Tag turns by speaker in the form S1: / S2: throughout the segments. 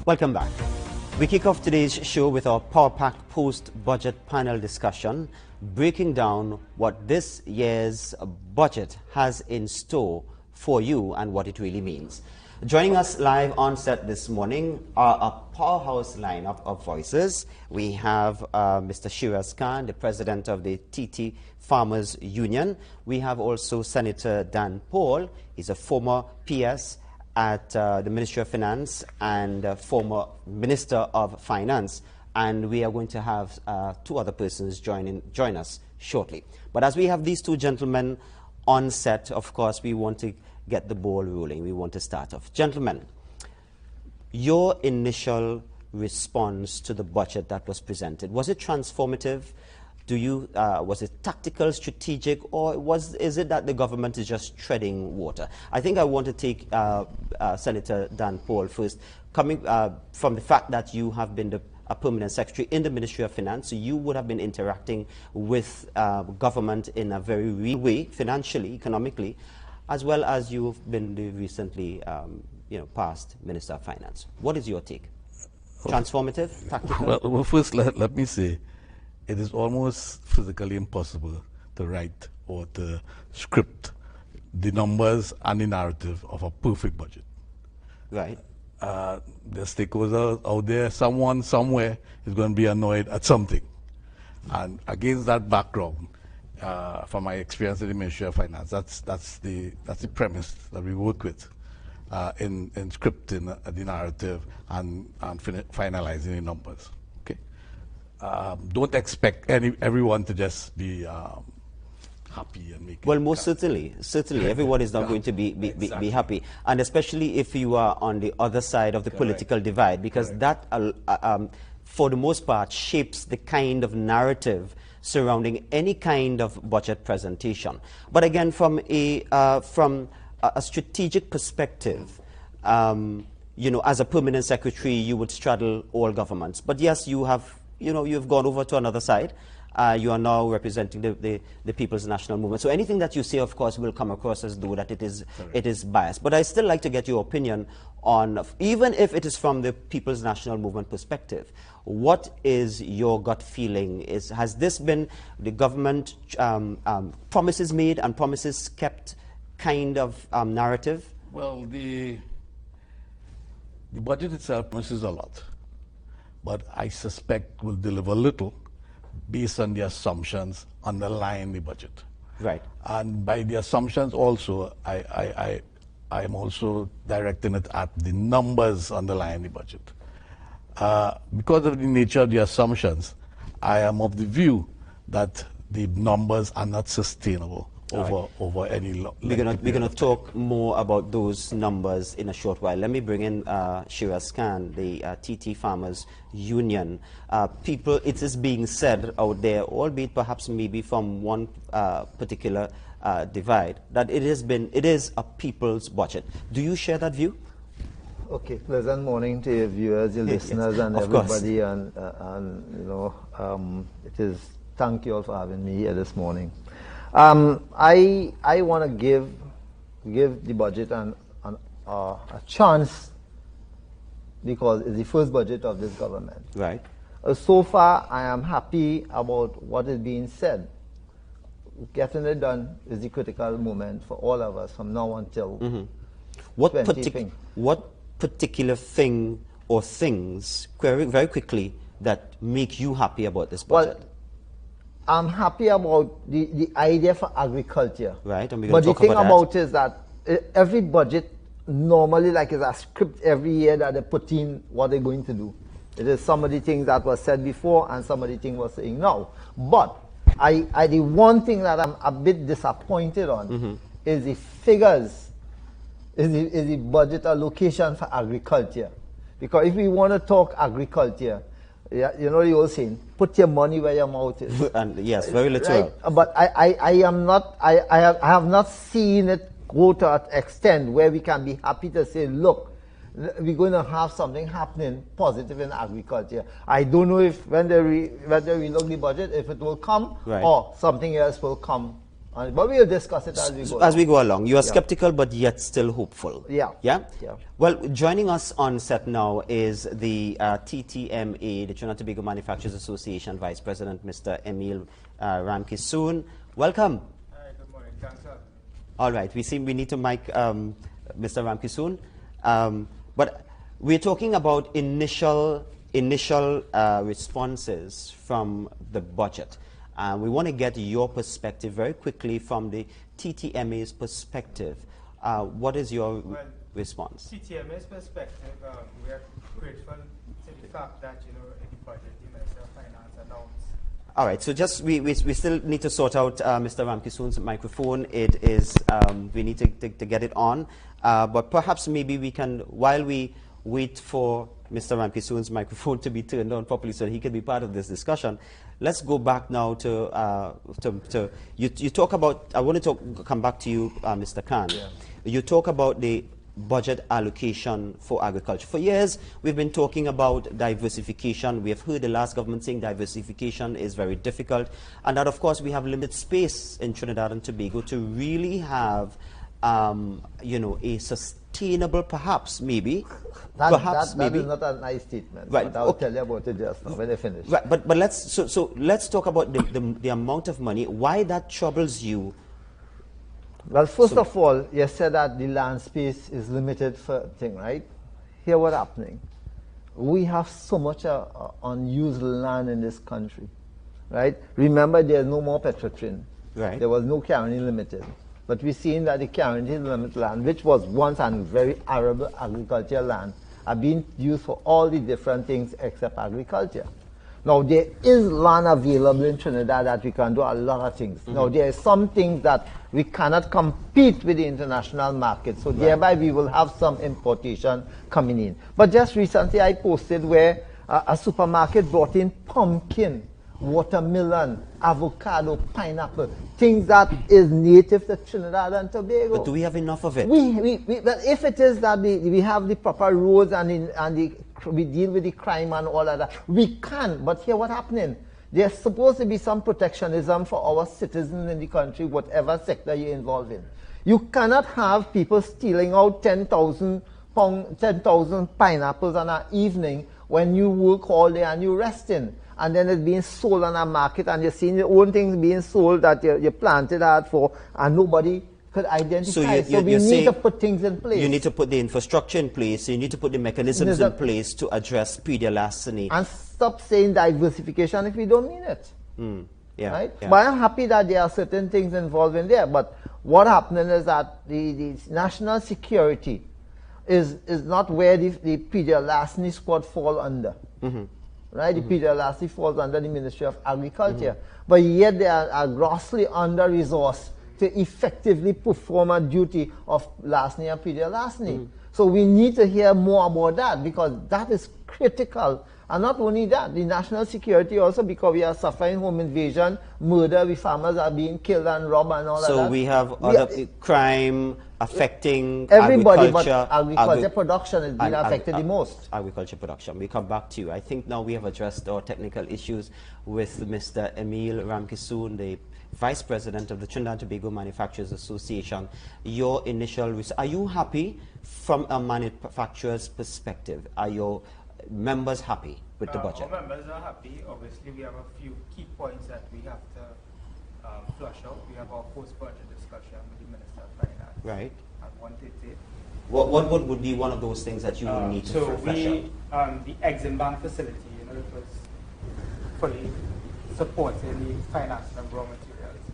S1: Welcome back. We kick off today's show with our Power Pack post-budget panel discussion, breaking down what this year's budget has in store for you and what it really means. Joining us live on set this morning are a powerhouse lineup of voices. We have Mr. Shiraz Khan, the president of the TT Farmers Union. We have also Senator Dhanpaul. He's a former PS at the Ministry of Finance and former Minister of Finance. And we are going to have two other persons join us shortly. But as we have these two gentlemen on set, of course, we want to get the ball rolling. We want to start off. Gentlemen, your initial response to the budget that was presented, was it transformative? Was it tactical, strategic, or is it that the government is just treading water? I think I want to take Senator Dhanpaul first, coming from the fact that you have been a permanent secretary in the Ministry of Finance, so you would have been interacting with government in a very real way, financially, economically, as well as you've been the recently past Minister of Finance. What is your take? Transformative, tactical?
S2: Well, first let me say, it is almost physically impossible to write or to script the numbers and the narrative of a perfect budget.
S1: Right.
S2: The stakeholders out there, someone somewhere is going to be annoyed at something. And against that background, from my experience in the Ministry of Finance, that's the premise that we work with in scripting the narrative and finalizing the numbers. Don't expect everyone to just be happy and make.
S1: Well, most certainly, everyone is not going to be happy, and especially if you are on the other side of the political divide, because that, for the most part, shapes the kind of narrative surrounding any kind of budget presentation. But again, from a strategic perspective, as a permanent secretary, you would straddle all governments. But yes, you've gone over to another side. You are now representing the People's National Movement. So anything that you say, of course, will come across as though that it is biased. But I still like to get your opinion on, even if it is from the People's National Movement perspective, what is your gut feeling? Has this been the government promises made and promises kept kind of narrative?
S2: Well, the budget itself promises a lot, but I suspect will deliver little based on the assumptions underlying the budget. Right. And by the assumptions also, I am also directing it at the numbers underlying the budget. Because of the nature of the assumptions, I am of the view that the numbers are not sustainable over any
S1: We're going to talk more about those numbers in a short while. Let me bring in Shiraz Khan, the TT Farmers Union. It is being said out there, albeit perhaps maybe from one particular divide, that it is a people's budget. Do you share that view?
S3: Okay, pleasant morning to your viewers, your listeners, yes, and everybody. Thank you all for having me here this morning. I want to give the budget a chance, because it's the first budget of this government.
S1: Right.
S3: So far, I am happy about what is being said. Getting it done is the critical moment for all of us from now until
S1: What particular thing or things, very, very quickly, that make you happy about this budget?
S3: Well, I'm happy about the idea for agriculture.
S1: Right, and
S3: but the thing about it is that every budget normally is a script every year that they put in what they're going to do. It is some of the things that was said before and some of the things we're saying now. But the one thing that I'm a bit disappointed on is the figures, is the budget allocation for agriculture. Because if we want to talk agriculture, yeah, you know the old saying, put your money where your mouth is.
S1: And yes, very literal.
S3: Right? But I have not seen it go to that extent where we can be happy to say, look, we're going to have something happening positive in agriculture. I don't know if when they relook the budget, if it will come, right, or something else will come But we'll discuss it as we go along.
S1: As we go along. You are skeptical, but yet still hopeful.
S3: Yeah.
S1: Yeah?
S3: Yeah.
S1: Well, joining us on set now is the TTMA, the Trinidad and Tobago Manufacturers Association Vice President, Mr. Emil Ramkisoon. Welcome.
S4: Hi, good morning. Thanks, sir.
S1: All right. We need to mic Mr. Ramkisoon. But we're talking about initial responses from the budget. We want to get your perspective very quickly from the TTMA's perspective. What is your response?
S4: TTMA's perspective, we are grateful to the fact that, in the budget, the Minister of Finance announced.
S1: All right, so just we still need to sort out Mr. Ramkisoon's microphone. It is, we need to get it on. But perhaps maybe we can, while we wait for Mr. Ramkisoon's microphone to be turned on properly so that he can be part of this discussion, let's go back now to you talk about, I want to come back to you, Mr. Khan. Yeah. You talk about the budget allocation for agriculture. For years, we've been talking about diversification. We have heard the last government saying diversification is very difficult, and that, of course, we have limited space in Trinidad and Tobago to really have, a sustainable, perhaps, maybe.
S3: That is not a nice statement.
S1: Right.
S3: But I'll tell you about it just now when I finish.
S1: Right. But let's talk about the amount of money. Why that troubles you?
S3: Well, first of all, you said that the land space is limited for thing, right? Here what's happening. We have so much unused land in this country, right? Remember, there's no more Petrotrin.
S1: Right.
S3: There was no Caroni Limited. But we're seeing that the Caroni Limited land, which was once a very arable agricultural land, are being used for all the different things except agriculture. Now, there is land available in Trinidad that we can do a lot of things. Mm-hmm. Now, there are some things that we cannot compete with the international market, so thereby we will have some importation coming in. But just recently I posted where a supermarket brought in pumpkin, watermelon, avocado, pineapple, things that is native to Trinidad and Tobago.
S1: But do we have enough of it?
S3: But if it is that we have the proper roads and we deal with the crime and all of that, we can. But here what's happening? There's supposed to be some protectionism for our citizens in the country, whatever sector you're involved in. You cannot have people stealing out 10,000 pineapples on an evening when you work all day and you're resting. And then it's being sold on a market, and you're seeing your own things being sold that you planted hard for, and nobody could identify. So we need to put things in place.
S1: You need to put the infrastructure in place. You need to put the mechanisms in place to address PD larceny.
S3: And stop saying diversification if we don't mean it.
S1: Yeah,
S3: right?
S1: Yeah.
S3: But I'm happy that there are certain things involved in there. But what happening is that the national security is not where the PD larceny squad fall under.
S1: Mm-hmm.
S3: Right? The PD larceny falls under the Ministry of Agriculture. But yet they are grossly under-resourced to effectively perform a duty of larceny and PD larceny. So we need to hear more about that, because that is critical. And not only that, the national security also, because we are suffering home invasion, murder, the farmers are being killed and robbed and all that.
S1: So we have other crime affecting
S3: everybody,
S1: agriculture.
S3: But agriculture production is being affected the most.
S1: Agriculture production. We come back to you. I think now we have addressed our technical issues with Mr. Emil Ramkisoon, the Vice President of the Trinidad and Tobago Manufacturers Association. Your initial, are you happy from a manufacturer's perspective? Are your members happy with the budget?
S4: Our members are happy. Obviously, we have a few key points that we have to flush out. We have our post-budget discussion with the Minister of Finance.
S1: Right.
S4: At 1:30.
S1: What would be one of those things that you would need to flesh out?
S4: The Exim Bank facility, it was fully supporting the financing of raw materials,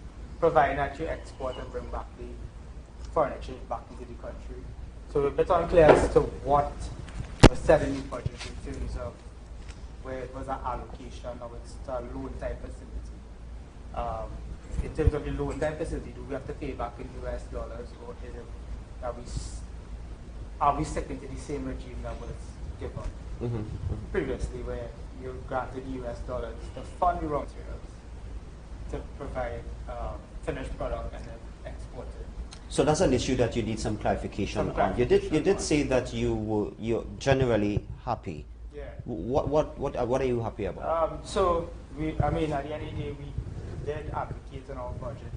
S4: providing that you export and bring back the foreign exchange back into the country. So we're a bit unclear as to what was said in the budget in terms of where it was an allocation or it's a loan type facility. In terms of the loan type facility, do we have to pay back in US dollars, or is it, are we sticking to the same regime that was given previously, where you granted US dollars to fund the raw materials to provide finished product and then export it?
S1: So that's an issue that you need some clarification on. You did say that you're generally happy.
S4: Yeah.
S1: What are you happy about?
S4: So at the end of the day, we did advocate in our budget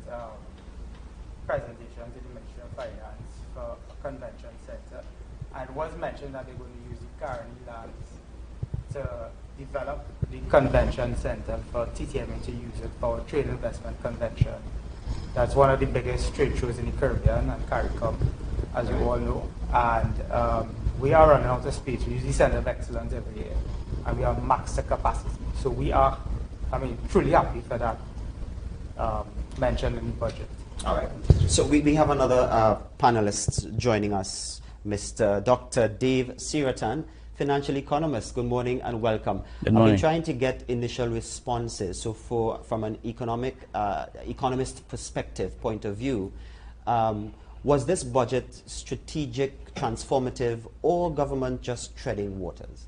S4: presentation to the Ministry of Finance for a convention center, and it was mentioned that they're going to use the Carney lands to develop the convention center for TTMA to use it for a trade investment convention. That's one of the biggest trade shows in the Caribbean and CARICOM, as you all know. And we are running out of space. We use the Center of Excellence every year, and we are max the capacity. So we are, truly happy for that mentioned in the budget.
S1: All right. So we have another panelist joining us, Mr. Dr. Dave Siratan, financial economist. Good morning and welcome.
S5: Good morning.
S1: I've been trying to get initial responses. So from an economist perspective point of view, was this budget strategic, transformative, or government just treading waters?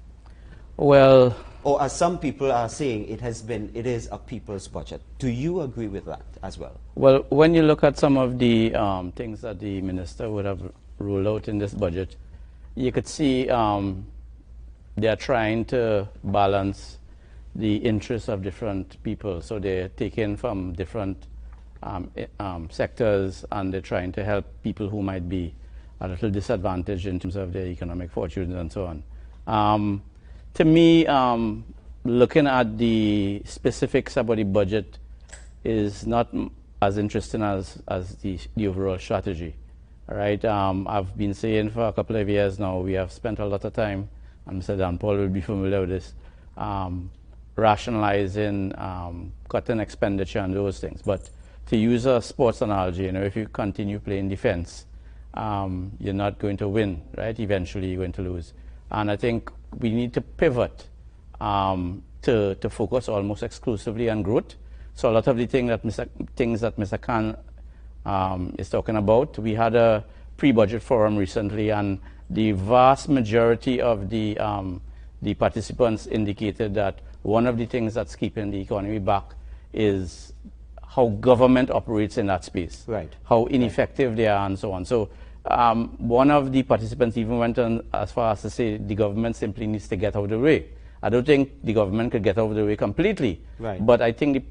S5: Well,
S1: or as some people are saying, it is a people's budget. Do you agree with that as well?
S5: Well, when you look at some of the things that the minister would have ruled out in this budget, you could see they are trying to balance the interests of different people. So they're taking from different sectors, and they're trying to help people who might be a little disadvantaged in terms of their economic fortunes and so on. To me, looking at the specifics about the budget is not as interesting as the overall strategy. All right? I've been saying for a couple of years now, we have spent a lot of time, and Mr. Dhanpaul will be familiar with this, rationalizing, cutting expenditure and those things. But to use a sports analogy, if you continue playing defense, you're not going to win, right? Eventually you're going to lose. And I think we need to pivot to focus almost exclusively on growth. So a lot of the things that Mr. Khan is talking about, we had a pre-budget forum recently, and the vast majority of the participants indicated that one of the things that's keeping the economy back is how government operates in that space,
S1: right?
S5: How ineffective they are, and so on. So one of the participants even went on as far as to say the government simply needs to get out of the way. I don't think the government could get out of the way completely,
S1: right?
S5: But I think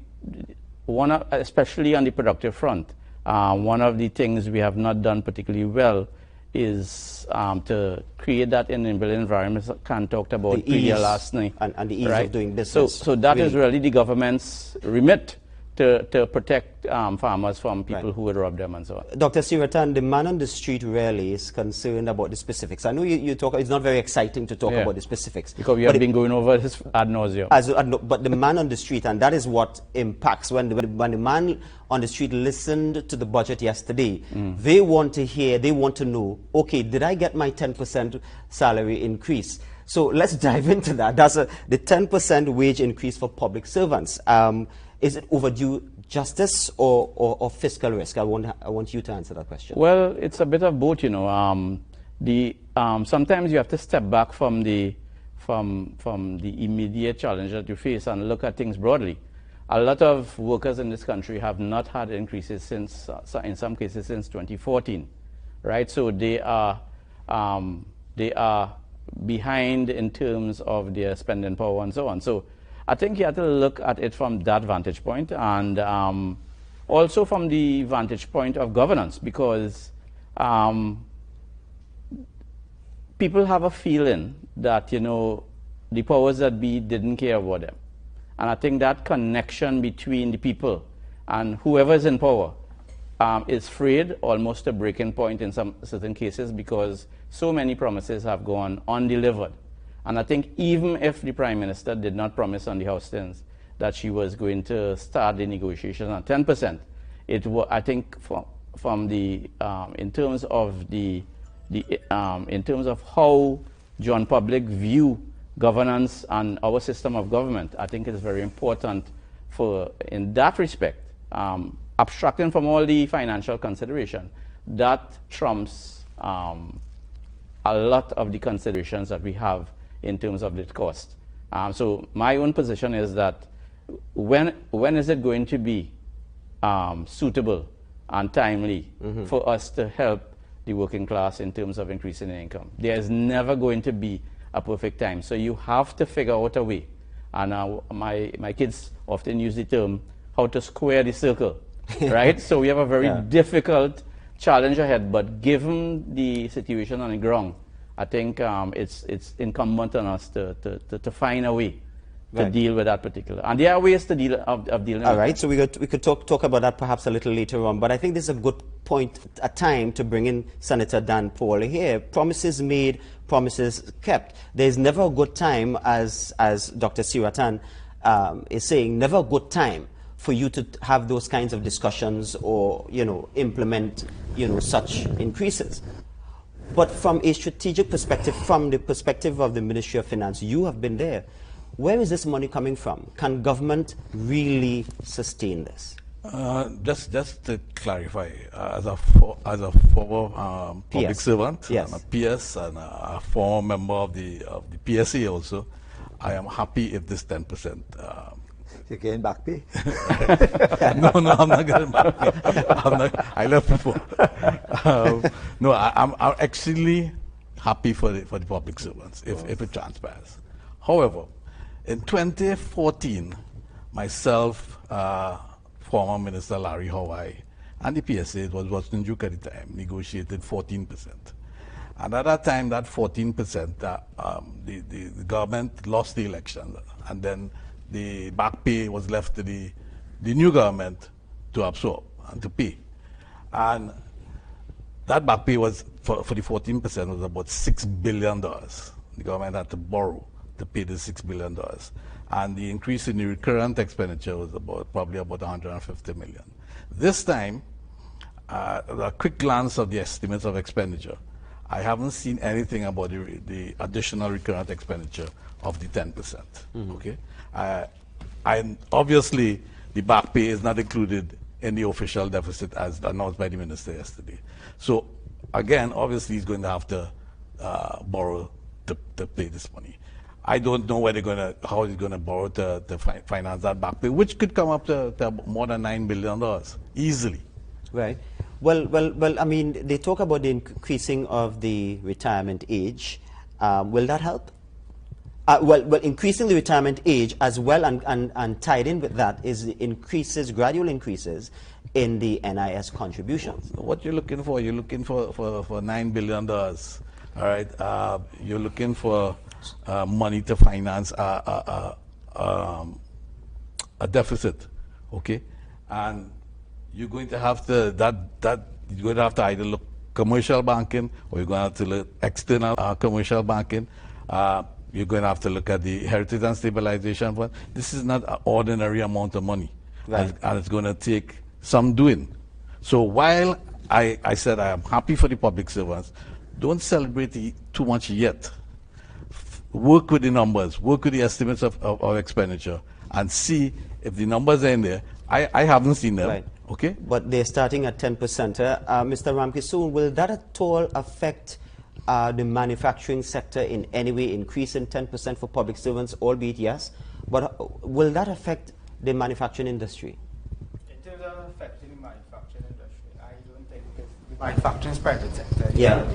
S5: especially on the productive front, one of the things we have not done particularly well is to create that enabling environment Khan talked about last night.
S1: And the ease
S5: right?
S1: of doing business.
S5: So that really is really the government's remit to protect farmers from people who would rob them and so on.
S1: Dr. Siratan, the man on the street really is concerned about the specifics. I know you talk, it's not very exciting to talk about the specifics.
S5: Because we have been going over this ad nauseum.
S1: But the man on the street, and that is what impacts. When the man on the street listened to the budget yesterday, they want to hear, they want to know, okay, did I get my 10% salary increase? So let's dive into that. That's the 10% wage increase for public servants. Is it overdue justice or fiscal risk? I want you to answer that question.
S5: Well, it's a bit of both, sometimes you have to step back from the immediate challenge that you face and look at things broadly. A lot of workers in this country have not had increases since, in some cases, since 2014, right? So they are behind in terms of their spending power and so on. So I think you have to look at it from that vantage point, and also from the vantage point of governance, because people have a feeling that, the powers that be didn't care about them. And I think that connection between the people and whoever's in power is frayed, almost a breaking point in some certain cases, because so many promises have gone undelivered. And I think even if the Prime Minister did not promise on the House things that she was going to start the negotiations at 10%, I think from the in terms of how John public view governance and our system of government, I think it's very important for, in that respect, abstracting from all the financial consideration, that trumps a lot of the considerations that we have in terms of the cost. So my own position is that when is it going to be suitable and timely for us to help the working class in terms of increasing their income? There is never going to be a perfect time. So you have to figure out a way. And my kids often use the term how to square the circle. right? So we have a very difficult challenge ahead, but given the situation on the ground, I think it's incumbent on us to find a way to deal with that particular. And there are ways to deal of dealing
S1: All
S5: with
S1: right,
S5: it.
S1: so we could talk about that perhaps a little later on, but I think this is a good point, a time to bring in Senator Dhanpaul here. Promises made, promises kept. There's never a good time, as Dr. Siratan is saying, never a good time for you to have those kinds of discussions or, implement, such increases. But from a strategic perspective, from the perspective of the Ministry of Finance, you have been there. Where is this money coming from? Can government really sustain this?
S2: Just to clarify, as a former public servant, and a PS, and a former member of the PSA also, I am happy if this 10%.
S3: You're getting back pay?
S2: No, I'm not getting back pay. I left before. No, I'm actually happy for the public servants if it transpires. However, in 2014, myself, former Minister Larry Hawaii, and the PSA, it was Washington Duke at the time, negotiated 14%. And at that time, that 14%, the government lost the election, and then the back pay was left to the new government to absorb and to pay. And that back pay was, for the 14%, was about $6 billion. The government had to borrow to pay the $6 billion. And the increase in the recurrent expenditure was probably about $150 million. This time, a quick glance of the estimates of expenditure, I haven't seen anything about the additional recurrent expenditure of the 10%. Okay, and obviously the back pay is not included in the official deficit as announced by the minister yesterday. So again, obviously he's going to have to borrow to pay this money. I don't know how he's going to borrow to finance that back pay, which could come up to more than $9 billion easily.
S1: Right. Well. I mean, they talk about the increasing of the retirement age. Will that help? Well, increasing the retirement age as well, and tied in with that is the gradual increases in the NIS contributions.
S2: What you're looking for? You're looking for $9 billion. All right. You're looking for money to finance a deficit, okay, and you're going to have to you're going to have to either look commercial banking or you're going to have to look external commercial banking. You're going to have to look at the Heritage and Stabilization Fund. This is not an ordinary amount of money, and it's going to take some doing. So while I said I am happy for the public servants, don't celebrate too much yet. Work with the numbers, work with the estimates of expenditure, and see if the numbers are in there. I haven't seen them.
S1: Right.
S2: Okay.
S1: But they're starting at 10%. Mr. Ramkisoon, will that at all affect the manufacturing sector in any way, increasing 10% for public servants, albeit yes? But will that affect the manufacturing industry?
S4: In terms of affecting the manufacturing industry, I don't think it's the manufacturing private sector.
S1: Yeah.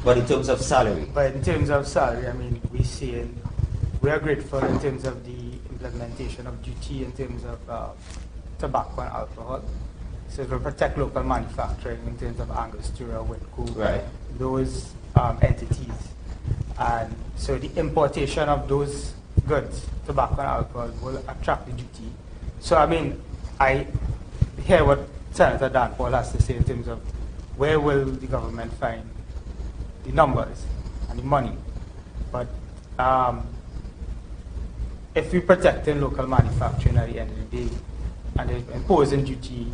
S1: But in terms of salary?
S4: But in terms of salary, I mean, we are grateful in terms of the implementation of duty in terms of tobacco and alcohol. So it will protect local manufacturing in terms of Angostura, Whitco, those entities. And so the importation of those goods, tobacco and alcohol, will attract the duty. So I mean, I hear what Senator Dhanpaul has to say in terms of where will the government find the numbers and the money. But if we're protecting local manufacturing at the end of the day and imposing duty,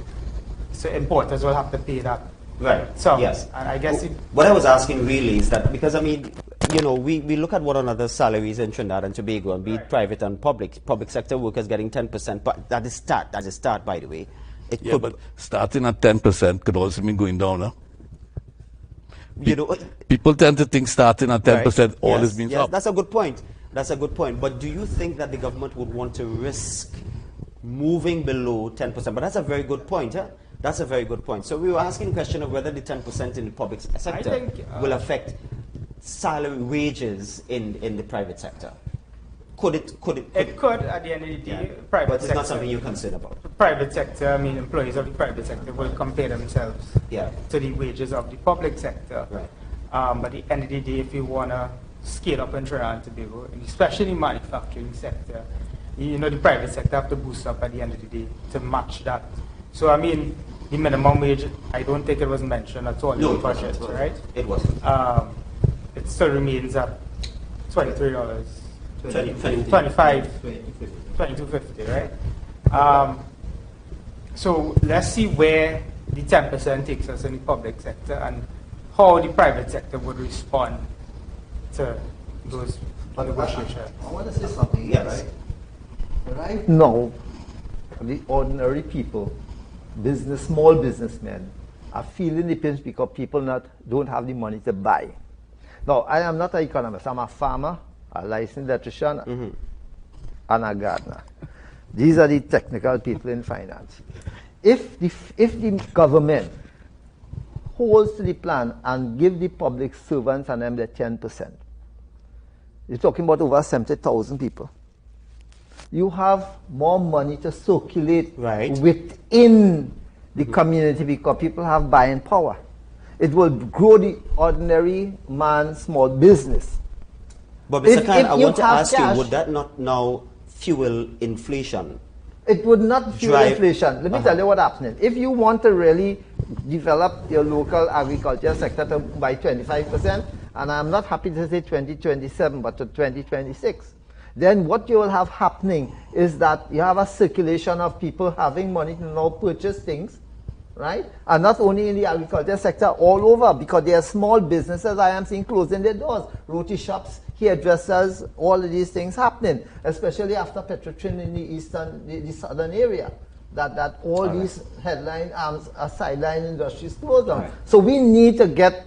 S4: so importers will have to pay that.
S1: Right.
S4: So,
S1: yes.
S4: And I guess
S1: what I was asking really is that, because I mean, we look at what another salaries in Trinidad and Tobago, and be it private and public sector workers getting 10%, but that is start, by the way.
S2: But starting at 10% could also mean going down, huh? People tend to think starting at 10% always means up.
S1: That's a good point. But do you think that the government would want to risk moving below 10%? But that's a very good point, huh? That's a very good point. So we were asking the question of whether the 10% in the public sector will affect salary wages in the private sector. Could it?
S4: It could, at the end of the day, private
S1: but it's
S4: sector.
S1: not something you're concerned about.
S4: Private sector, I mean, employees of the private sector will compare themselves to the wages of the public sector.
S1: Right.
S4: But at the end of the day, if you want to scale up in Trinidad and Tobago, especially in the manufacturing sector, you know, the private sector have to boost up at the end of the day to match that. So, I mean, the minimum wage, I don't think it was mentioned at all in the budget, right?
S1: It wasn't.
S4: It still remains at $23.
S1: 25,
S4: $22.50, right? So let's see where the 10% takes us in the public sector and how the private sector would respond to those negotiations.
S3: I want to say something here,
S1: Yes.
S3: right? Right now, the ordinary people, small businessmen, are feeling the pinch because people don't have the money to buy. Now, I am not an economist. I'm a farmer, a licensed electrician, and a gardener. These are the technical people in finance. If the government holds to the plan and give the public servants and them the 10%, you're talking about over 70,000 people. You have more money to circulate within the community because people have buying power. It will grow the ordinary man small business.
S1: But Mr. Khan, I want to ask you, would that not now fuel inflation?
S3: It would not fuel inflation. Let me tell you what's happening. If you want to really develop your local agriculture sector by 25%, and I'm not happy to say 2027, but to 2026, then what you will have happening is that you have a circulation of people having money to now purchase things, right? And not only in the agriculture sector, all over, because there are small businesses I am seeing closing their doors, roti shops, hairdressers, all of these things happening, especially after Petrotrin in the the southern area, that all these headline sideline industries closed down. So we need to get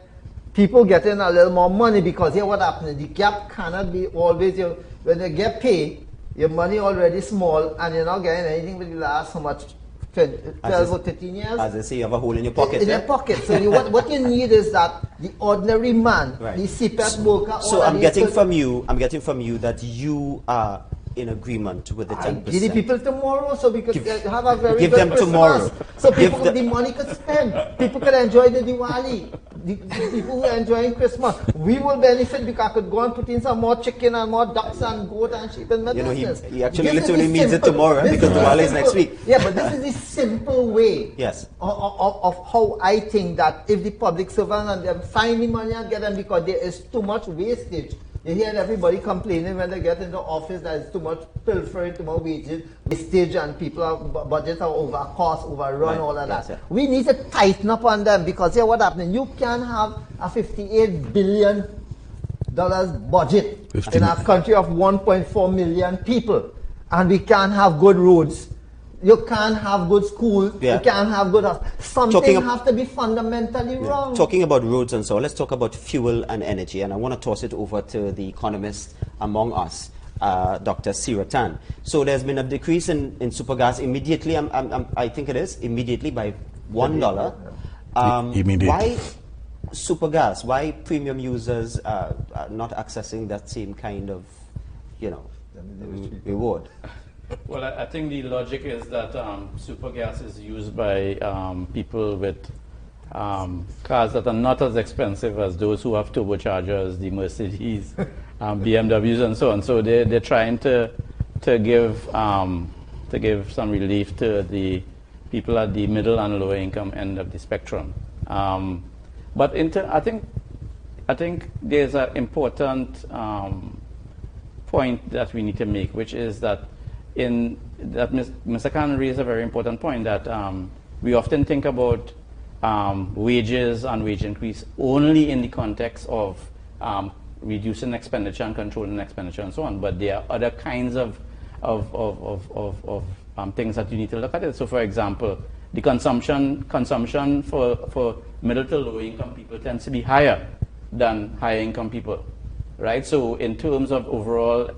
S3: people getting a little more money, because here what happens, the gap cannot be always, when they get paid, your money already small and you're not getting anything for the last how much, 12 or 13 years.
S1: As I say, you have a hole in your pocket.
S3: In your pocket. So what you need is that the ordinary man, the CPET worker.
S1: So I'm getting from you that you are in agreement with the 10%.
S3: Give the people tomorrow, so we could have a very
S1: give
S3: good
S1: them
S3: Christmas.
S1: tomorrow.
S3: So people, the money could spend. People could enjoy the Diwali. The people who are enjoying Christmas, we will benefit because I could go and put in some more chicken and more ducks and goat and sheep in my business.
S1: He actually literally means it tomorrow because Diwali is next week.
S3: Yeah, but this is the simple way of how I think that if the public servants and them find the money and get them, because there is too much wastage. You hear everybody complaining when they get into office that it's too much pilfering, too much wastage, and budgets are overcost, overrun, all of that. We need to tighten up on them, because here what happening? You can have a $58 billion budget in a country of 1.4 million people, and we can't have good roads. You can't have good schools. You can't have good house. Something has to be fundamentally wrong.
S1: Talking about roads and so on, let's talk about fuel and energy. And I want to toss it over to the economist among us, Dr. Siratan. So there's been a decrease in supergas immediately. I think it is immediately by $1.
S2: Immediately.
S1: Why supergas? Why premium users are not accessing that same kind of, reward?
S5: Well, I think the logic is that supergas is used by people with cars that are not as expensive as those who have turbochargers, the Mercedes, BMWs, and so on. So they're trying to give some relief to the people at the middle and lower income end of the spectrum. But I think there's an important point that we need to make, which is that Mr. Khan raised a very important point, that we often think about wages and wage increase only in the context of reducing expenditure and controlling expenditure and so on. But there are other kinds of things that you need to look at it. So, for example, the consumption for middle to low income people tends to be higher than higher income people, right? So, in terms of overall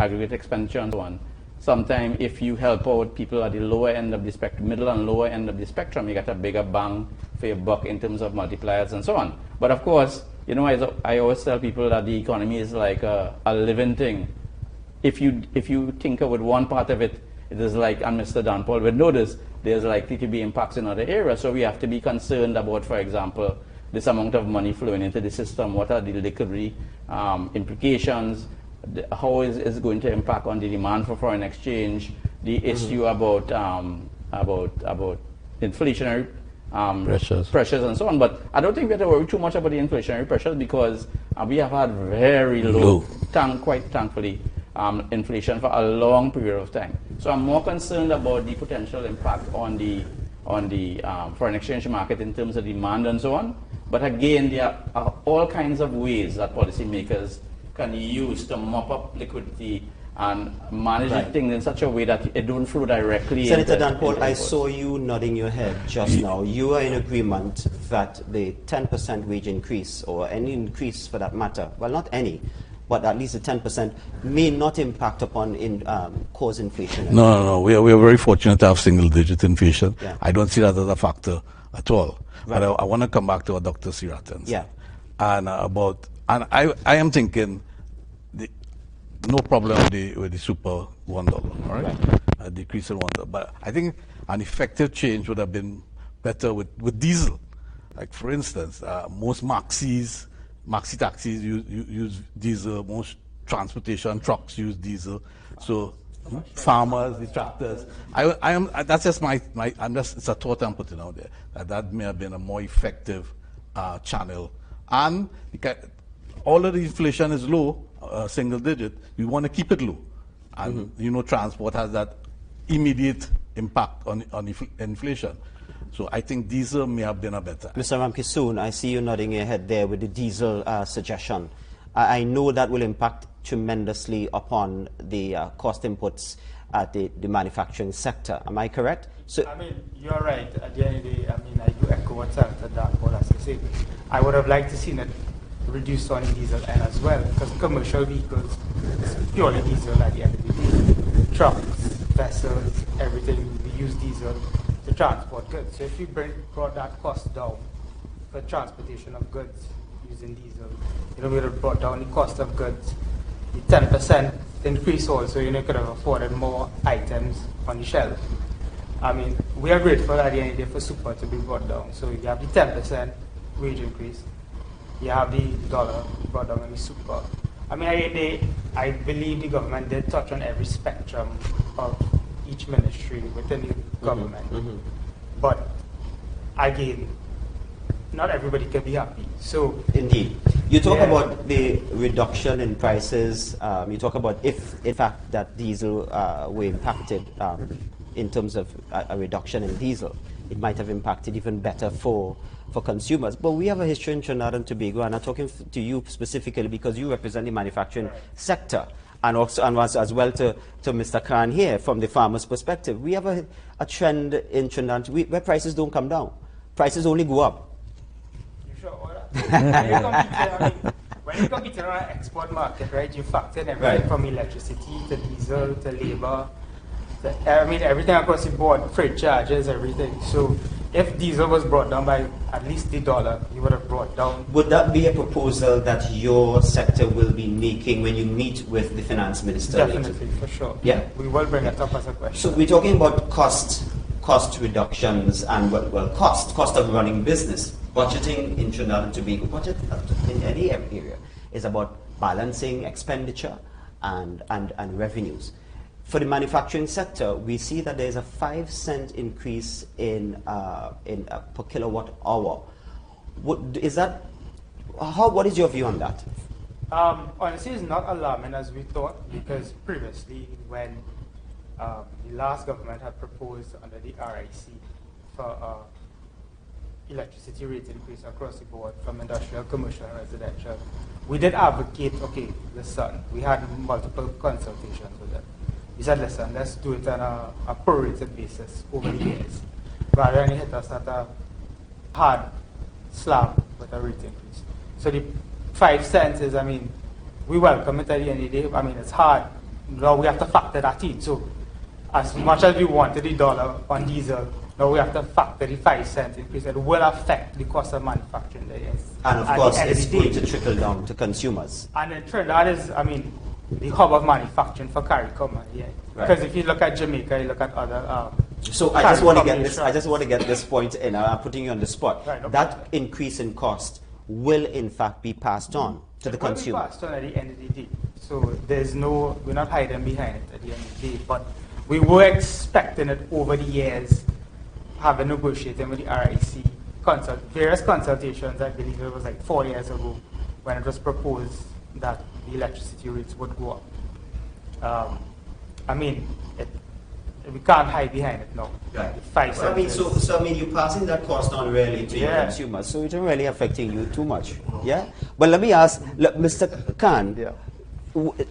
S5: aggregate expenditure and so on, sometimes if you help out people at the lower end of the spectrum, middle and lower end of the spectrum, you get a bigger bang for your buck in terms of multipliers and so on. But of course, I always tell people that the economy is like a living thing. if you tinker with one part of it, it is like, and Mr. Dhanpaul would notice, there's likely to be impacts in other areas. So we have to be concerned about, for example, this amount of money flowing into the system. What are the liquidity implications? How is it going to impact on the demand for foreign exchange? The issue about inflationary pressures and so on. But I don't think we have to worry too much about the inflationary pressures, because we have had very low, quite thankfully, inflation for a long period of time. So I'm more concerned about the potential impact on the foreign exchange market in terms of demand and so on. But again, there are all kinds of ways that policymakers can use to mop up liquidity and manage things in such a way that it don't flow directly.
S1: Senator Dhanpaul, I saw you nodding your head just now. You are in agreement that the 10% wage increase, or any increase for that matter, well, not any, but at least the 10% may not impact upon cause inflation.
S2: No. We are very fortunate to have single-digit inflation. Yeah. I don't see that as a factor at all. Right. But I want to come back to what Dr. Siraten said. Yeah. And I am thinking, no problem with the super $1, all right? A decrease in $1. But I think an effective change would have been better with diesel. Like, for instance, most maxi taxis use diesel. Most transportation trucks use diesel. So farmers, the tractors. That's just it's a thought I'm putting out there. That may have been a more effective channel. And all of the inflation is low, single digit. We want to keep it low. And transport has that immediate impact on inflation. So I think diesel may have been a better.
S1: Mr. Ramkisoon, I see you nodding your head there with the diesel suggestion. I know that will impact tremendously upon the cost inputs at the manufacturing sector. Am I correct? So,
S4: I mean, you're right. At the end of the day, I mean, I do echo what Senator Dhanpaul has to say. I would have liked to see it reduced on the diesel end as well, because commercial vehicles is purely diesel at the end of the day. Trucks, vessels, everything, we use diesel to transport goods. So if you brought that cost down for transportation of goods using diesel, we would have brought down the cost of goods. The 10% increase also, could have afforded more items on the shelf. I mean, we are grateful at the end of the day for super to be brought down. So you have the 10% wage increase, you have the dollar brought down in the super. I mean, I believe the government did touch on every spectrum of each ministry within the government. But again, not everybody can be happy. So
S1: indeed, you talk about the reduction in prices. You talk about if, in fact, that diesel were impacted in terms of a reduction in diesel, it might have impacted even better for consumers. But we have a history in Trinidad and Tobago, and I'm talking to you specifically because you represent the manufacturing sector, and also as well to Mr. Khan here from the farmer's perspective. We have a trend in Trinidad where prices don't come down. Prices only go up.
S4: You sure about that? When you compete in an export market, right, you factor in everything from electricity to diesel to labor. Everything across the board, freight charges, everything. So if diesel was brought down by at least the dollar, you would have brought down.
S1: Would that be a proposal that your sector will be making when you meet with the finance minister?
S4: Definitely, for sure.
S1: Yeah.
S4: We will bring it up as a question.
S1: So we're talking about cost reductions and cost of running business. Budgeting in Trinidad and Tobago, budget in any area, is about balancing expenditure and revenues. For the manufacturing sector, we see that there's a 5-cent increase in per kilowatt hour. What is your view on that?
S4: Honestly, it's not alarming as we thought, because previously, when the last government had proposed under the RIC for electricity rate increase across the board from industrial, commercial, and residential, we did advocate, okay, listen, we had multiple consultations with them. We said, listen, let's do it on a prorated basis over the years, rather than hit us at a hard slab with a rate increase. So the 5 cents is, we welcome it at the end of the day. It's hard. Now we have to factor that in. So as much as we wanted the dollar on diesel, now we have to factor the 5 cent increase. It will affect the cost of manufacturing.
S1: And of course, it's going to trickle down to consumers.
S4: And in Trinidad is, the hub of manufacturing for CARICOM. Yeah.
S1: Right.
S4: Because if you look at Jamaica, you look at other.
S1: So I just want to get this. I just want to get this point in. I'm putting you on the spot.
S4: Right, no
S1: that
S4: problem.
S1: increase in cost will in fact be passed on to the consumer.
S4: It will be passed on at the end of the day. So we're not hiding behind it at the end of the day. But we were expecting it over the years, having negotiated with the RIC, various consultations. I believe it was like 4 years ago when it was proposed that the electricity rates would go up. I mean, we can't hide behind it now.
S1: Right.
S4: 5 cents.
S1: Well, I mean, so I mean, you're passing that cost on really to your consumers, so it's not really affecting you too much. Yeah. But let me ask, Mr. Khan.
S3: Yeah.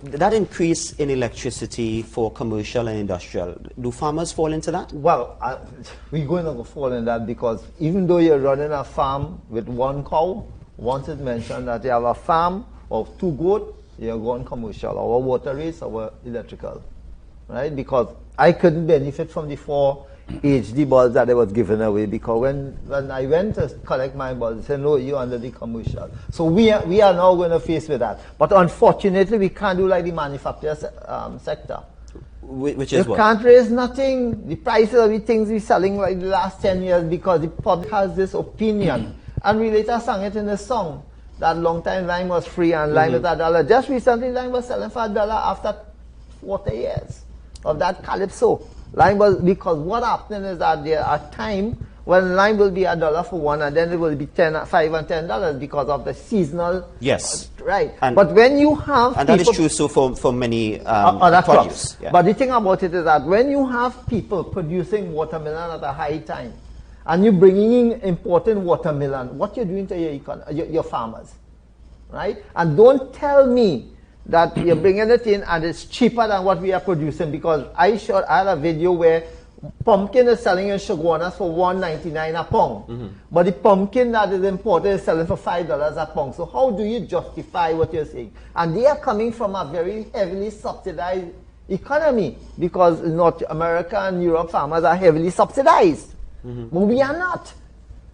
S1: That increase in electricity for commercial and industrial, do farmers fall into that?
S3: Well, we're going to fall in that because even though you're running a farm with 1 cow, once it's mentioned that you have a farm of 2 goats, you're going commercial, our water rates, our electrical, right? Because I couldn't benefit from the 4 HD bulbs that I was given away because when I went to collect my bulbs, they said, no, you're under the commercial. So we are now going to face with that. But unfortunately, we can't do like the manufacturer sector.
S1: Which is
S3: you
S1: what?
S3: Can't raise nothing. The prices of the things we're selling like the last 10 years because the public has this opinion. And we later sang it in the song that long time lime was free and lime is $1. Just recently, lime was selling for $1 after 40 years of that calypso. Lime was, because what happened is that there are times when lime will be $1 for 1 and then it will be $5 and $10 because of the seasonal.
S1: Yes.
S3: Right.
S1: And
S3: but when you have
S1: and that is true so for many
S3: other
S1: produce.
S3: crops.
S1: Yeah.
S3: But the thing about it is that when you have people producing watermelon at a high time and you're bringing in importing watermelon, what you're doing to your farmers, right? And don't tell me that you're bringing it in and it's cheaper than what we are producing because I had a video where pumpkin is selling in Shoguanas for $1.99 a pound. But the pumpkin that is imported is selling for $5 a pound. So how do you justify what you're saying? And they are coming from a very heavily subsidized economy because North America and Europe farmers are heavily subsidized. But we are not.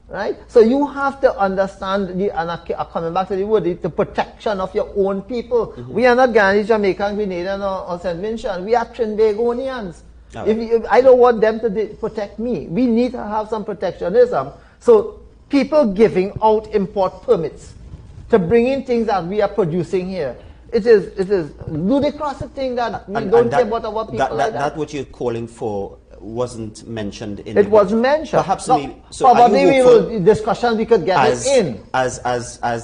S3: Right? So you have to understand, coming back to the word, the protection of your own people. We are not Ghanaians, Jamaican, Grenadian or St. Vincent. We are Trinbagonians. I don't want them to protect me. We need to have some protectionism. So people giving out import permits to bring in things that we are producing here. It is ludicrous to think that we don't care about our people like that.
S1: That what you're calling for wasn't mentioned in
S3: it was mentioned.
S1: Perhaps
S3: probably we will discussion we could get it in
S1: as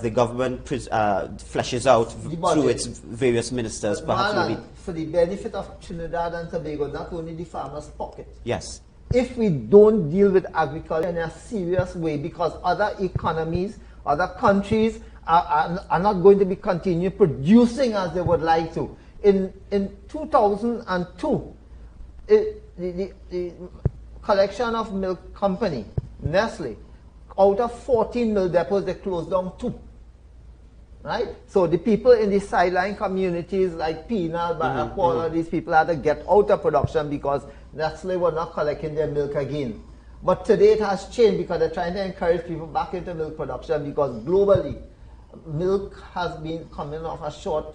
S1: the government fleshes out through its various ministers. Perhaps
S3: for the benefit of Trinidad and Tobago, not only the farmers' pocket.
S1: Yes.
S3: If we don't deal with agriculture in a serious way, because other economies, other countries are not going to be continue producing as they would like to. In 2002, the collection of milk company, Nestle, out of 14 milk depots, they closed down 2. Right? So the people in the sideline communities like Penal, Barapol, these people had to get out of production because Nestle were not collecting their milk again. But today it has changed because they're trying to encourage people back into milk production because globally, milk has been coming off a short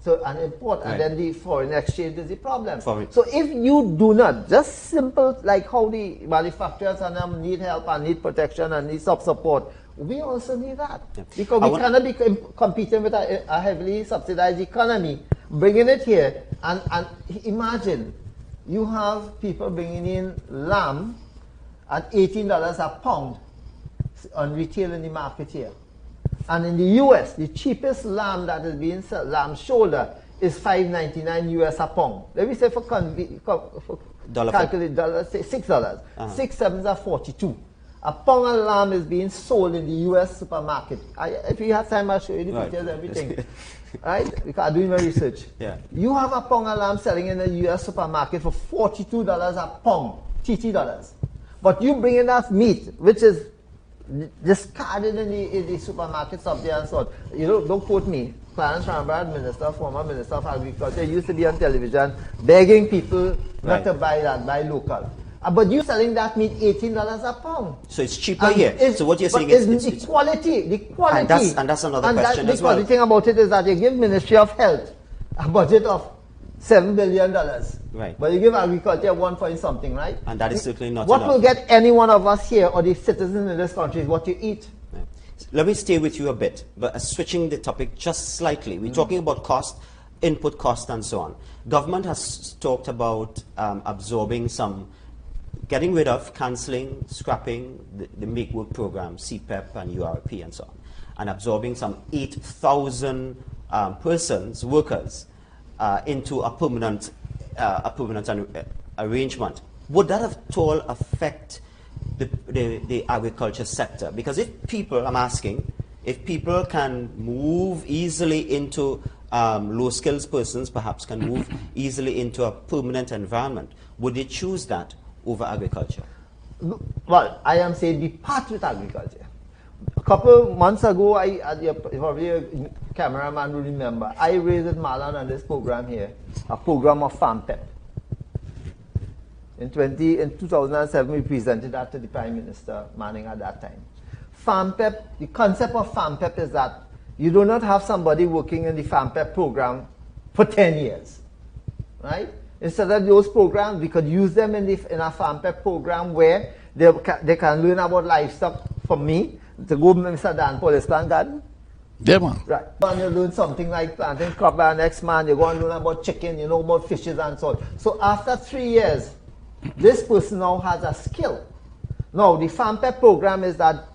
S3: an import, and then the foreign exchange is the problem. So if you do not, just simple like how the manufacturers and them need help and need protection and need support, we also need that. Because we cannot be competing with a heavily subsidized economy, bringing it here, and imagine, you have people bringing in lamb at $18 a pound on retail in the market here. And in the US, the cheapest lamb that is being sold, lamb shoulder, is $5.99 US a pound. Let me say for calculate $6. 6 sevens are 42. A pound of lamb is being sold in the US supermarket. If you have time, I'll show you the pictures, everything. Right? Because I'm doing my research. You have a pound of lamb selling in the US supermarket for $42 a pound, $30. But you bring in that meat, which is discarded in the supermarkets up there and so on. You know, don't quote me. Clarence Rambert, former Minister of Agriculture, used to be on television begging people not to buy that, buy local. But you're selling that meat $18 a pound.
S1: So it's cheaper here. So what you're saying
S3: is the quality.
S1: And that's another question as well.
S3: The thing about it is that you give Ministry of Health a budget of $7 billion.
S1: Right.
S3: But you give agriculture 1 point something, right?
S1: And that is certainly not
S3: what
S1: enough.
S3: will get any one of us here or the citizens in this country is what you eat.
S1: Right. Let me stay with you a bit, but switching the topic just slightly. We're talking about cost, input cost, and so on. Government has talked about absorbing some, getting rid of, cancelling, scrapping the Make Work program, CPEP and URP and so on, and absorbing some 8,000 persons, workers, into a permanent arrangement. Would that at all affect the agriculture sector? Because if people, I'm asking, if people can move easily into low skills persons, perhaps can move easily into a permanent environment, would they choose that over agriculture?
S3: Well, I am saying be part with agriculture. A couple months ago, probably a cameraman will remember, I raised with Marlon on this program here, a program of Farm PEP. In 2007, we presented that to the Prime Minister Manning at that time. Farm PEP, the concept of Farm PEP is that you do not have somebody working in the Farm PEP program for 10 years, right? Instead of those programs, we could use them in a Farm PEP program where they can learn about livestock from me. To go, Mr. Dhanpaul, is plant garden?
S2: Yeah, man.
S3: Right. And you learn something like planting crop, and next man you go and learn about chicken, you know about fishes and so on. So after 3 years, this person now has a skill. Now, the Farm PEP program is that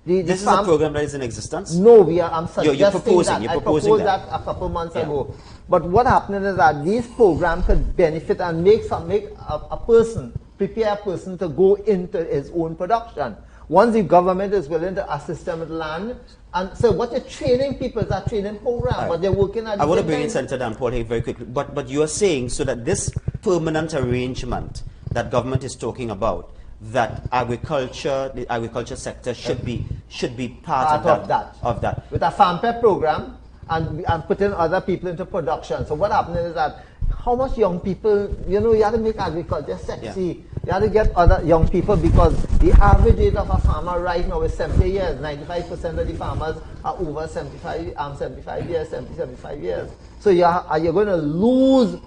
S1: this is a program that is in existence?
S3: No, I'm suggesting
S1: you're proposing,
S3: that. I proposed that a couple months ago. But what happened is that these programs could benefit and make a person, prepare a person to go into his own production. Once the government is willing to assist them with land, and so what you're training people is a training program, but they're working at the
S1: I want to
S3: same
S1: bring in Senator Dhanpaul here very quickly, but you are saying so that this permanent arrangement that government is talking about, that the agriculture sector should be part of that.
S3: With a Farm PEP program and putting other people into production. So what happened is that how much young people, you have to make agriculture sexy.
S1: Yeah.
S3: You have to get other young people, because the average age of a farmer right now is 70 years. 95% of the farmers are over 75 years, 75 years. So you're going to lose.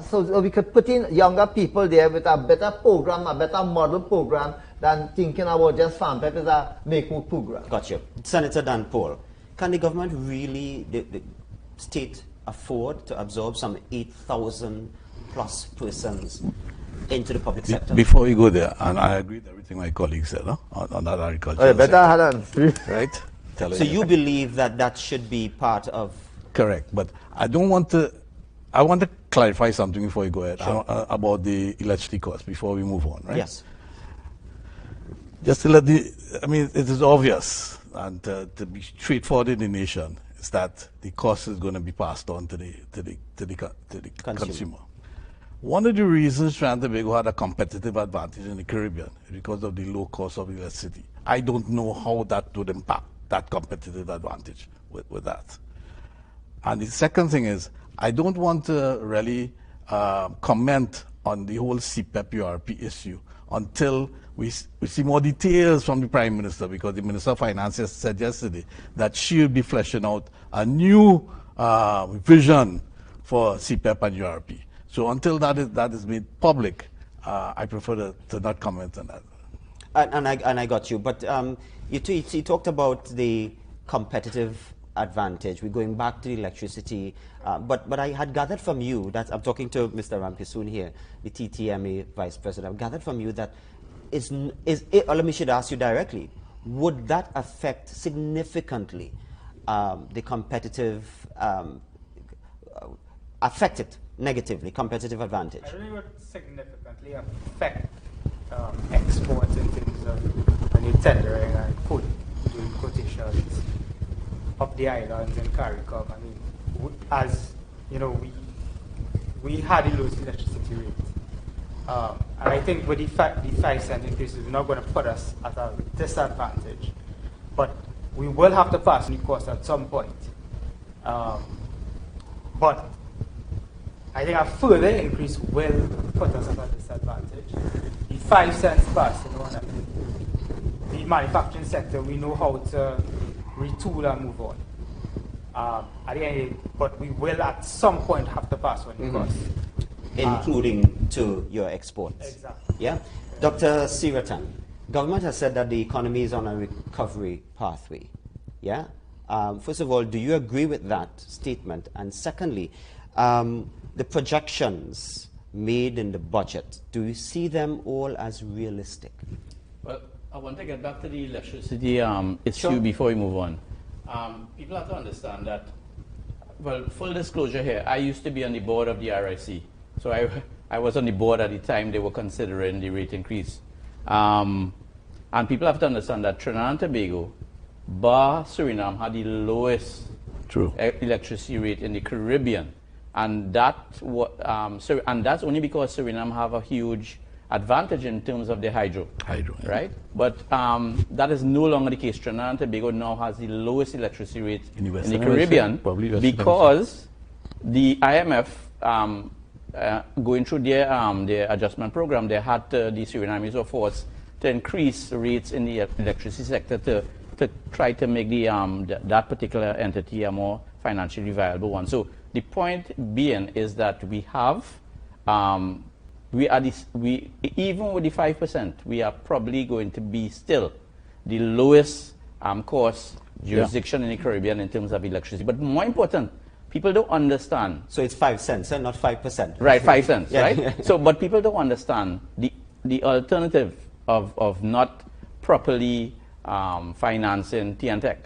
S3: So we could put in younger people there with a better program, a better model program than thinking about just Farm PEP as a Make Work program.
S1: Got you. Senator Dhanpaul, can the government really, the state, afford to absorb some 8,000 plus persons into the public sector?
S2: Before we go there, and I agree with everything my colleague said on that agriculture.
S3: Oh, better
S2: right?
S1: So you believe that should be part of...
S2: Correct, but I want to clarify something before you go ahead.
S1: Sure.
S2: About the electricity cost before we move on, right?
S1: Yes.
S2: Just to it is obvious, and to be straightforward in the nation, is that the cost is going to be passed on to the consumer. One of the reasons Trinidad and Tobago had a competitive advantage in the Caribbean is because of the low cost of electricity. I don't know how that would impact that competitive advantage with that. And the second thing is, I don't want to really comment on the whole CPEP URP issue until we see more details from the Prime Minister, because the Minister of Finance said yesterday that she will be fleshing out a new vision for CPEP and URP. So until that is made public, I prefer to not comment on that.
S1: And I got you. But you talked about the competitive advantage. We're going back to the electricity. But I had gathered from you that, I'm talking to Mr. Ramkisoon here, the TTMA Vice President, I've gathered from you that let me should ask you directly, would that affect significantly the competitive, affect it negatively, competitive advantage?
S4: I really would significantly affect exports in terms of tendering and doing quotations of the islands and CARICOM. I mean, as you know, we had the lowest electricity rate. And I think with the 5-cent increases, we're not going to put us at a disadvantage. But we will have to pass new costs at some point. But I think a further increase will put us at a disadvantage. The 5 cents pass, the manufacturing sector, we know how to retool and move on. at the end, but we will at some point have to pass on the cost.
S1: Including to your exports.
S4: Exactly.
S1: Yeah? Dr. Siratan, government has said that the economy is on a recovery pathway. Yeah? First of all, do you agree with that statement? And secondly, the projections made in the budget, do you see them all as realistic?
S5: Well, I want to get back to the electricity issue before we move on. People have to understand that, well, full disclosure here, I used to be on the board of the RIC. So I was on the board at the time they were considering the rate increase. And people have to understand that Trinidad and Tobago, bar Suriname, had the lowest electricity rate in the Caribbean. And that's only because Suriname have a huge advantage in terms of the hydro. Right? But that is no longer the case. Trinidad and Tobago now has the lowest electricity rate in the Caribbean because the IMF, going through their adjustment program, they had the Surinamese were forced to increase rates in the electricity sector to try to make that particular entity a more financially viable one. So the point being is that we have, even with the 5%, we are probably going to be still the lowest cost jurisdiction in the Caribbean in terms of electricity. But more important, people don't understand.
S1: So it's 5 cents and not 5%.
S5: Right, 5 cents, right? So, but people don't understand the alternative of not properly financing TNTech.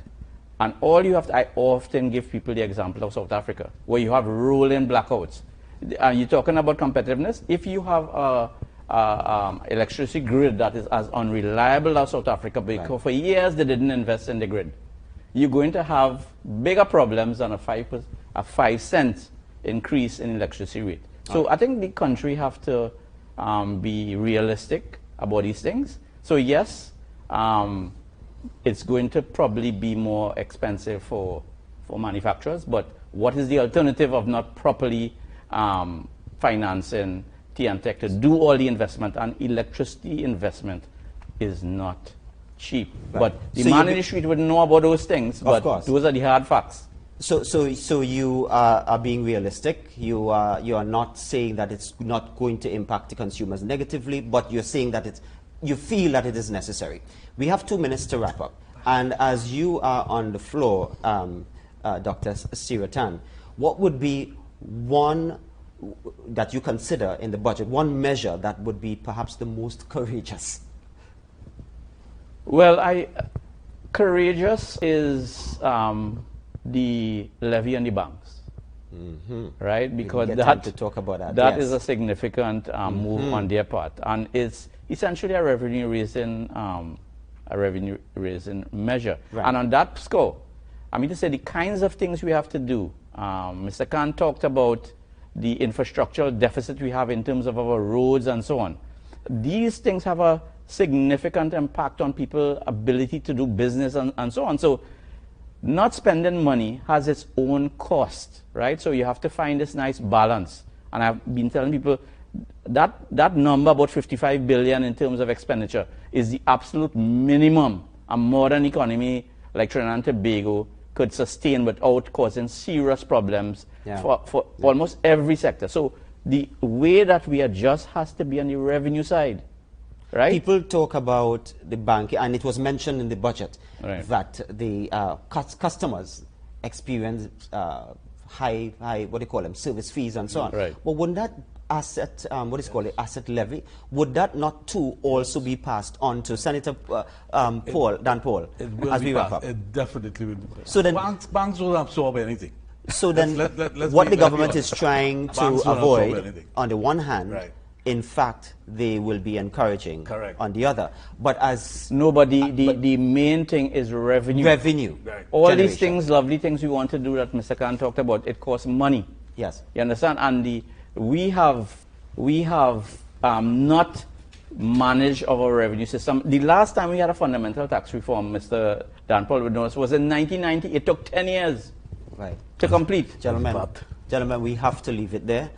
S5: And all you have to, I often give people the example of South Africa, where you have rolling blackouts. You're talking about competitiveness. If you have a electricity grid that is as unreliable as South Africa, because for years they didn't invest in the grid, you're going to have bigger problems than a 5 cent increase in electricity rate. So I think the country have to be realistic about these things. So yes, it's going to probably be more expensive for manufacturers, but what is the alternative of not properly financing TNTech to do all the investment? And electricity investment is not cheap. But the man in the street would know about those things, but those are the hard facts.
S1: So you are being realistic. You are not saying that it's not going to impact the consumers negatively, but you're saying that you feel that it is necessary. We have 2 minutes to wrap up. And as you are on the floor, Dr. Siratan, what would be one that you consider in the budget, one measure that would be perhaps the most courageous?
S5: Well, courageous is the levy on the banks, right? Because
S1: that to talk about
S5: that is a significant move on their part, and it's essentially a revenue raising measure. Right. And on that score, I mean to say the kinds of things we have to do. Mr. Khan talked about the infrastructural deficit we have in terms of our roads and so on. These things have a significant impact on people's ability to do business and so on. So not spending money has its own cost, right? So you have to find this nice balance. And I've been telling people that number, about 55 billion in terms of expenditure, is the absolute minimum a modern economy like Trinidad and Tobago could sustain without causing serious problems for almost every sector. So the way that we adjust has to be on the revenue side. Right?
S1: People talk about the bank, and it was mentioned in the budget that the customers experience high, what do you call them, service fees and so on.
S5: Right.
S1: But wouldn't that asset, asset levy, would that not too also be passed on to Senator Dhanpaul as we wrap up?
S2: It definitely will be passed.
S1: So then,
S2: banks won't absorb anything.
S1: So then, what the government is trying to avoid, on the one hand, in fact, they will be encouraging on the other. But as
S5: the main thing is revenue.
S1: Revenue.
S2: Right.
S5: All these things, lovely things we want to do that Mr. Khan talked about, it costs money.
S1: Yes.
S5: You understand? And we have not managed our revenue system. The last time we had a fundamental tax reform, Mr. Dhanpaul would know, was in 1990. It took 10 years to complete.
S1: Gentlemen, we have to leave it there.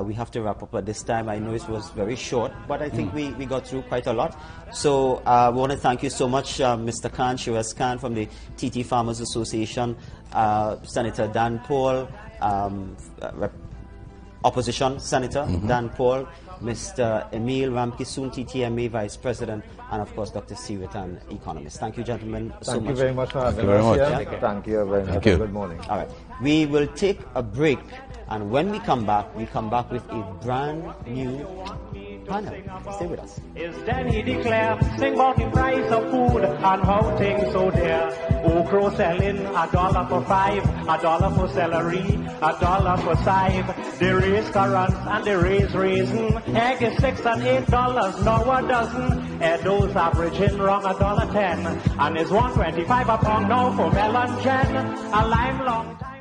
S1: we have to wrap up at this time. I know it was very short, but I think we got through quite a lot. So I want to thank you so much, Mr. Khan, Shiraz Khan from the TT Farmers Association, Senator Dhanpaul, Opposition Senator Dhanpaul, Mr. Emil Ramkisoon, TTMA Vice President, and of course Dr. Siwatan, economist. Thank you, gentlemen, so much.
S3: Thank you very much for having us here. Thank you very much. Good morning.
S1: All right. We will take a break, and when we come back with a brand new panel. Stay with us.
S6: Is then he declare, sing about the price of food and how things so dear. Okra selling $1 for 5, $1 for celery, $1 for chive. They raise currants and they raise raisin. Egg is $6 and $8, now a dozen. Those averaging wrong $1.10, and is $1.25 a pound now for melon gen. A lime long time.